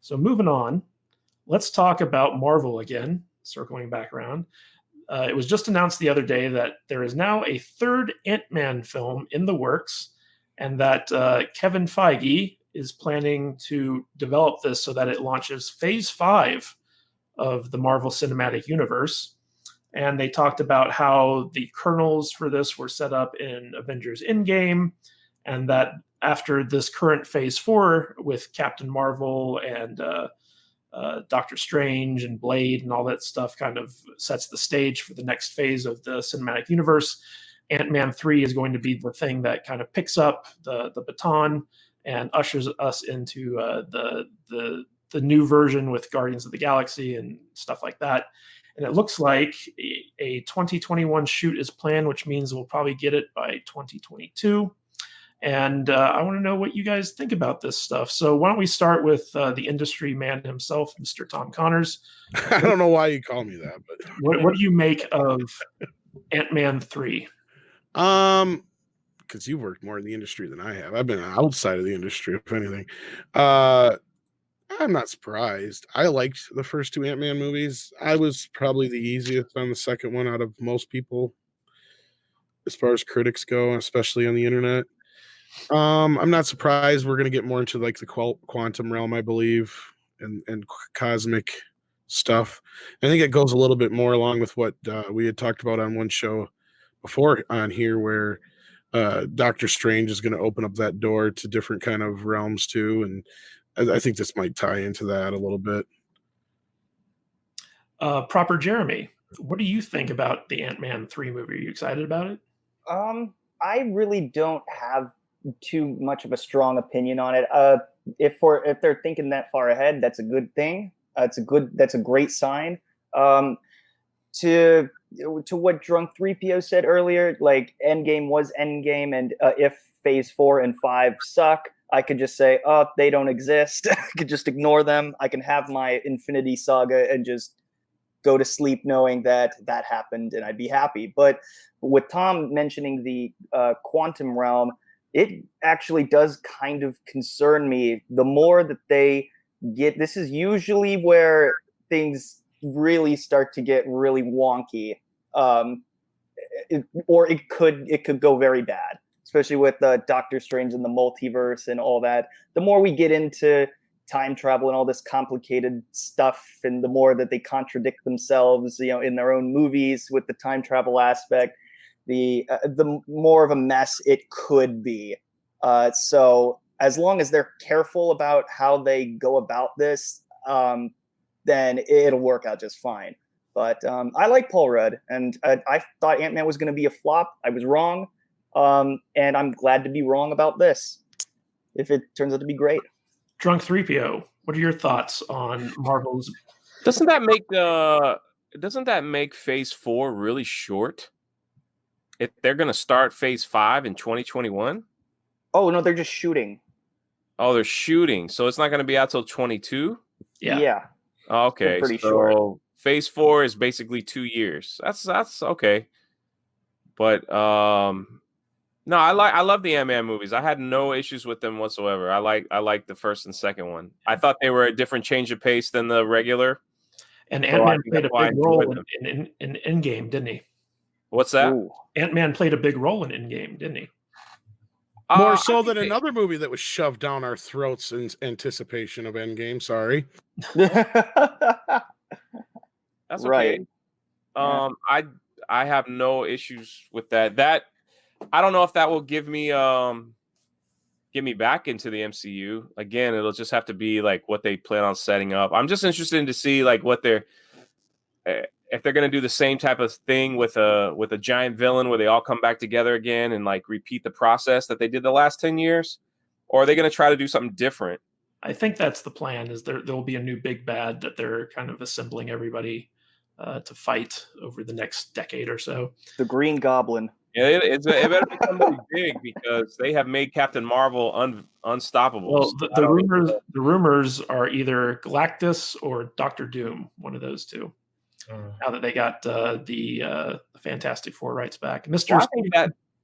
So moving on, let's talk about Marvel again, circling back around. It was just announced the other day that there is now a third Ant-Man film in the works, and that Kevin Feige is planning to develop this so that it launches Phase 5 of the Marvel Cinematic Universe. And they talked about how the kernels for this were set up in Avengers Endgame, and that after this current Phase 4 with Captain Marvel and Doctor Strange and Blade and all that stuff kind of sets the stage for the next phase of the cinematic universe. Ant-Man 3 is going to be the thing that kind of picks up the baton and ushers us into the new version with Guardians of the Galaxy and stuff like that. And it looks like a 2021 shoot is planned, which means we'll probably get it by 2022. And I want to know what you guys think about this stuff. So why don't we start with the industry man himself, Mr. Tom Connors. I don't know why you call me that, but what do you make of Ant-Man 3? Because you've worked more in the industry than I have. I've been outside of the industry, if anything. I'm not surprised. I liked the first two Ant-Man movies. I was probably the easiest on the second one out of most people, as far as critics go, especially on the internet. I'm not surprised we're going to get more into like the quantum realm, I believe, and cosmic stuff. I think it goes a little bit more along with what we had talked about on one show before on here, where Doctor Strange is going to open up that door to different kind of realms too, and I think this might tie into that a little bit. Proper Jeremy, what do you think about the Ant-Man 3 movie? Are you excited about it? I really don't have too much of a strong opinion on it. If they're thinking that far ahead, that's a good thing. That's a great sign. To what Drunk 3PO said earlier, like Endgame was Endgame, and if Phase 4 and 5 suck, I could just say, oh, they don't exist. I could just ignore them. I can have my Infinity Saga and just go to sleep knowing that happened, and I'd be happy. But with Tom mentioning the quantum realm, it actually does kind of concern me. The more that they get, this is usually where things really start to get really wonky, or it could go very bad, especially with Doctor Strange and the multiverse and all that. The more we get into time travel and all this complicated stuff, and the more that they contradict themselves, in their own movies with the time travel aspect, the more of a mess it could be. So as long as they're careful about how they go about this, then it'll work out just fine. But I like Paul Rudd, and I thought Ant-Man was going to be a flop. I was wrong, and I'm glad to be wrong about this, if it turns out to be great. Drunk 3PO, what are your thoughts on Marvel's? Doesn't that make Phase 4 really short? If they're going to start Phase 5 in 2021? Oh, no, they're just shooting. Oh, they're shooting. So it's not going to be out till 22? Yeah. Okay. Pretty short. Phase 4 is basically 2 years. That's okay. But no, I love the Ant-Man movies. I had no issues with them whatsoever. I like the first and second one. I thought they were a different change of pace than the regular. And Ant-Man played a big role in Endgame, didn't he? What's that? Ooh. Ant-Man played a big role in Endgame, didn't he? More so than another movie that was shoved down our throats in anticipation of Endgame. Sorry. That's okay. Right. I have no issues with that. That I don't know if that will give me back into the MCU. Again, it'll just have to be like what they plan on setting up. I'm just interested to see like what they're if they're going to do the same type of thing with a giant villain where they all come back together again and like repeat the process that they did the last 10 years, or are they going to try to do something different? I think that's the plan. Is there'll be a new big bad that they're kind of assembling everybody to fight over the next decade or so. The Green Goblin. Yeah, it better be somebody big because they have made Captain Marvel unstoppable. Well, the rumors are either Galactus or Doctor Doom, one of those two. Now that they got the Fantastic Four rights back, Well,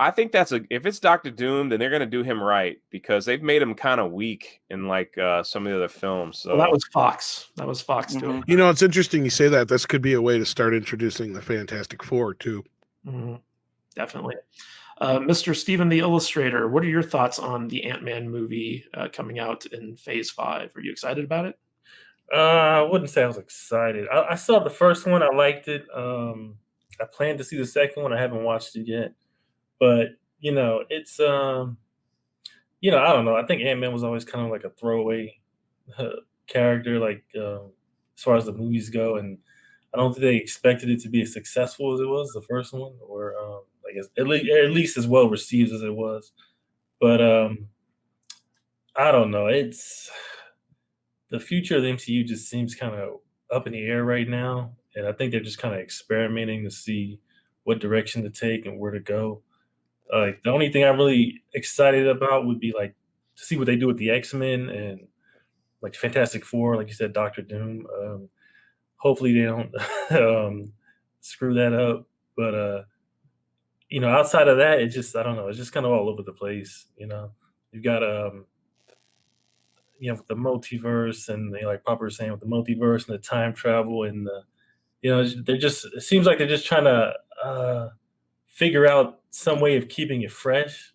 I think if it's Doctor Doom, then they're gonna do him right because they've made him kind of weak in like some of the other films. So Well, that was Fox. That was Fox doing. You know, it's interesting you say that. This could be a way to start introducing the Fantastic Four too. Definitely. Mr. Steven the Illustrator, what are your thoughts on the Ant-Man movie coming out in Phase 5? Are you excited about it? I wouldn't say I was excited. I saw the first one. I liked it. I plan to see the second one. I haven't watched it yet. But, it's, I don't know. I think Ant-Man was always kind of like a throwaway character, like as far as the movies go. And I don't think they expected it to be as successful as it was, the first one, or I guess at least as well received as it was. But I don't know. It's the future of the MCU just seems kind of up in the air right now. And I think they're just kind of experimenting to see what direction to take and where to go. The only thing I'm really excited about would be like to see what they do with the X-Men and like Fantastic Four, like you said, Doctor Doom. Hopefully they don't screw that up. But outside of that, I don't know. It's just kind of all over the place. You've got with the multiverse and like Papa was saying with the multiverse and the time travel and it seems like they're just trying to figure out some way of keeping it fresh,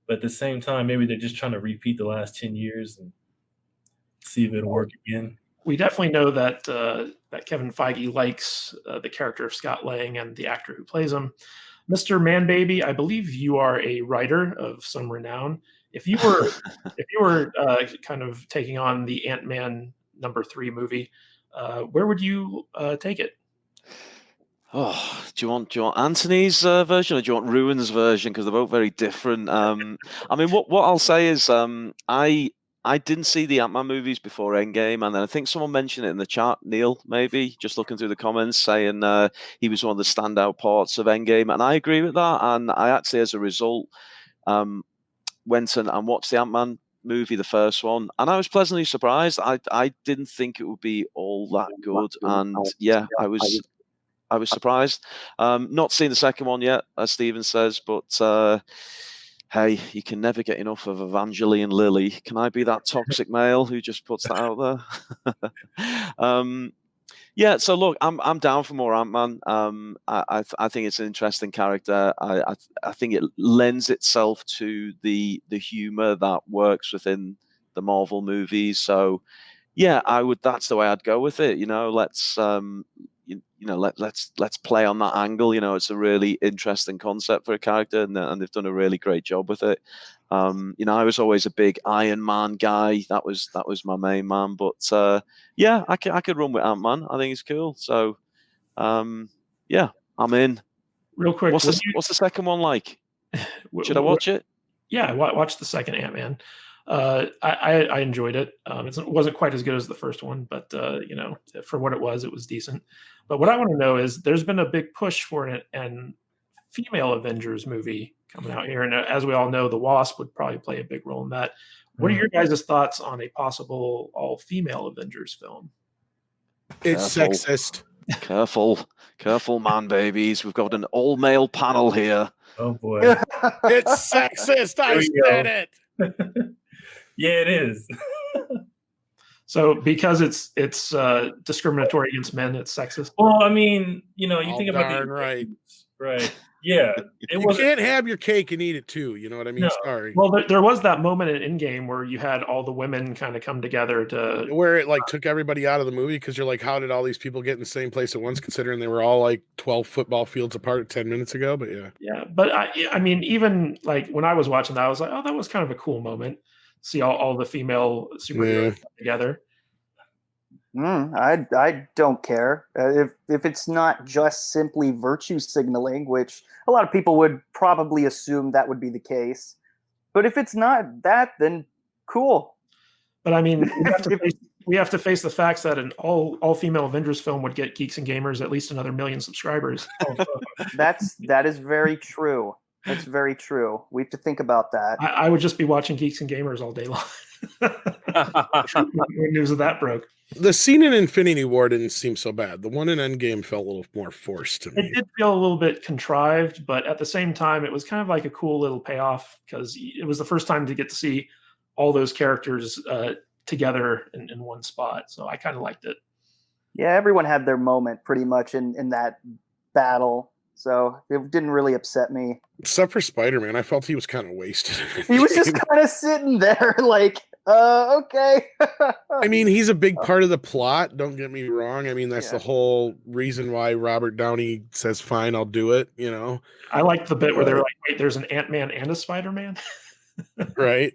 but at the same time, maybe they're just trying to repeat the last 10 years and see if it'll work again. We definitely know that that Kevin Feige likes the character of Scott Lang and the actor who plays him. Mr. Manbaby, I believe you are a writer of some renown. If you were kind of taking on the Ant-Man #3 movie, where would you take it? Oh, do you want Anthony's version or do you want Ruin's version? Because they're both very different. I mean, what I'll say is, I didn't see the Ant-Man movies before Endgame, and then I think someone mentioned it in the chat. Neil, maybe just looking through the comments, saying he was one of the standout parts of Endgame, and I agree with that. And I actually, as a result, went and watched the Ant-Man movie, the first one, and I was pleasantly surprised. I didn't think it would be all that good, and yeah, I was surprised. Not seen the second one yet, as Steven says, but hey, you can never get enough of Evangeline Lilly. Can I be that toxic male who just puts that out there? Yeah, so look, I'm down for more Ant-Man. I think it's an interesting character. I think it lends itself to the humor that works within the Marvel movies. So yeah, that's the way I'd go with it. Let's play on that angle. It's a really interesting concept for a character, and they've done a really great job with it. I was always a big Iron Man guy. That was my main man. But yeah, I could run with Ant-Man. I think it's cool. So yeah, I'm in. Real quick, what's the second one like? Should I watch it? Yeah, watch the second Ant-Man. I enjoyed it. It wasn't quite as good as the first one, but for what it was decent. But what I want to know is, there's been a big push for an female Avengers movie coming out here, and as we all know, the Wasp would probably play a big role in that. What are your guys' thoughts on a possible all-female Avengers film? It's sexist. Careful, man, babies. We've got an all-male panel here. Oh boy, it's sexist. I said it. Yeah, it is. So because it's discriminatory against men, it's sexist. Well, I mean, you think about right. Yeah, you can't have your cake and eat it too. You know what I mean? No. Sorry. Well, there was that moment in Endgame where you had all the women kind of come together where it like took everybody out of the movie, because you're like, how did all these people get in the same place at once, considering they were all like 12 football fields apart 10 minutes ago? But yeah. But I mean, even like when I was watching that, I was like, oh, that was kind of a cool moment. See all the female superheroes together. I don't care if it's not just simply virtue signaling, which a lot of people would probably assume that would be the case. But if it's not that, then cool. But I mean, we have to face the facts that an all female Avengers film would get Geeks and Gamers at least another 1 million subscribers. That is very true. That's very true. We have to think about that. I would just be watching Geeks and Gamers all day long. when news of that broke. The scene in Infinity War didn't seem so bad. The one in Endgame felt a little more forced to me. It did feel a little bit contrived, but at the same time, it was kind of like a cool little payoff because it was the first time to get to see all those characters together in one spot. So I kind of liked it. Yeah, everyone had their moment pretty much in that battle. So it didn't really upset me. Except for Spider-Man, I felt he was kind of wasted. He was just kind of sitting there like, okay. I mean, he's a big part of the plot. Don't get me wrong. I mean, that's Yeah. the whole reason why Robert Downey says, fine, I'll do it, you know? I liked the bit where they were like, wait, there's an Ant-Man and a Spider-Man? Right?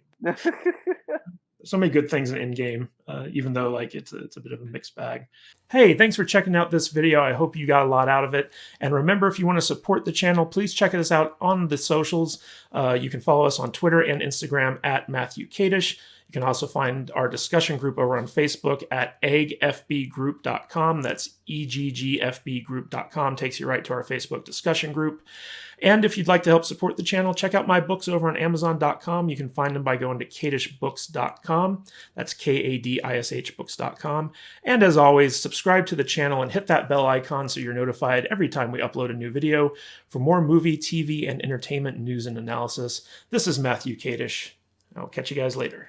So many good things in Endgame, even though like it's a bit of a mixed bag. Hey, thanks for checking out this video. I hope you got a lot out of it. And remember, if you want to support the channel, please check us out on the socials. You can follow us on Twitter and Instagram at Matthew Kadish. You can also find our discussion group over on Facebook at eggfbgroup.com. That's eggfbgroup.com. Takes you right to our Facebook discussion group. And if you'd like to help support the channel, check out my books over on Amazon.com. You can find them by going to kadishbooks.com. That's Kadish books.com. And as always, subscribe to the channel and hit that bell icon so you're notified every time we upload a new video for more movie, TV, and entertainment news and analysis. This is Matthew Kadish. I'll catch you guys later.